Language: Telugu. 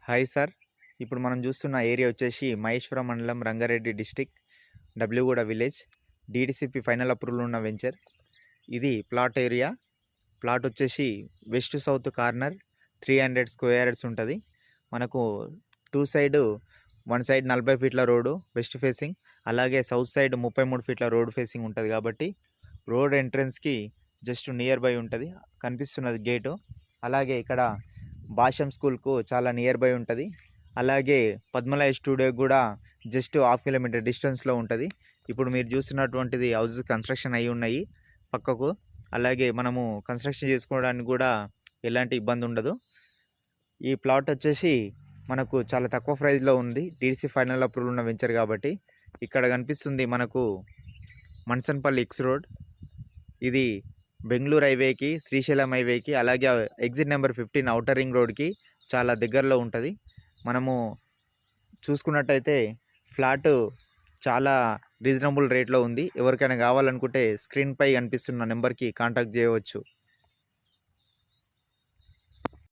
Hi sir. ఇప్పుడు మనం చూస్తున్న ఏరియా వచ్చేసి మహేశ్వరం మండలం, రంగారెడ్డి డిస్టిక్, డబ్ల్యూగూడ విలేజ్. డీటీసీపీ ఫైనల్ అప్రూవల్ ఉన్న వెంచర్. ఇది ప్లాట్ ఏరియా. ప్లాట్ వచ్చేసి west south corner 300 square yards ఉంటుంది. మనకు టూ సైడ్, వన్ సైడ్ 40 ఫీట్ల రోడ్డు వెస్ట్ ఫేసింగ్, అలాగే సౌత్ సైడ్ 33 ఫీట్ల రోడ్ ఫేసింగ్ ఉంటుంది. కాబట్టి రోడ్ ఎంట్రన్స్కి జస్ట్ నియర్ బై ఉంటుంది. కనిపిస్తున్నది గేటు. అలాగే ఇక్కడ భాషం స్కూల్కు చాలా నియర్ బై ఉంటుంది. అలాగే పద్మలయ స్టూడియో కూడా జస్ట్ 1/2 కిలోమీటర్ డిస్టెన్స్లో ఉంటుంది. ఇప్పుడు మీరు చూస్తున్నటువంటిది హౌసెస్ కన్స్ట్రక్షన్ అయి ఉన్నాయి పక్కకు. అలాగే మనము కన్స్ట్రక్షన్ చేసుకోవడానికి కూడా ఎలాంటి ఇబ్బంది ఉండదు. ఈ ప్లాట్ వచ్చేసి మనకు చాలా తక్కువ ప్రైస్లో ఉంది. టీసీ ఫైనల్ అప్రూవల్ ఉన్న వెంచర్ కాబట్టి. ఇక్కడ కనిపిస్తుంది మనకు మన్సన్పల్లి ఎక్స్ రోడ్. ఇది బెంగళూరు హైవేకి, శ్రీశైలం హైవేకి, అలాగే ఎగ్జిట్ నెంబర్ 15 ఔటర్ రింగ్ రోడ్కి చాలా దగ్గరలో ఉంటుంది. మనము చూసుకున్నట్టయితే ఫ్లాట్ చాలా రీజనబుల్ రేట్లో ఉంది. ఎవరికైనా కావాలనుకుంటే స్క్రీన్పై కనిపిస్తున్న నెంబర్కి కాంటాక్ట్ చేయవచ్చు.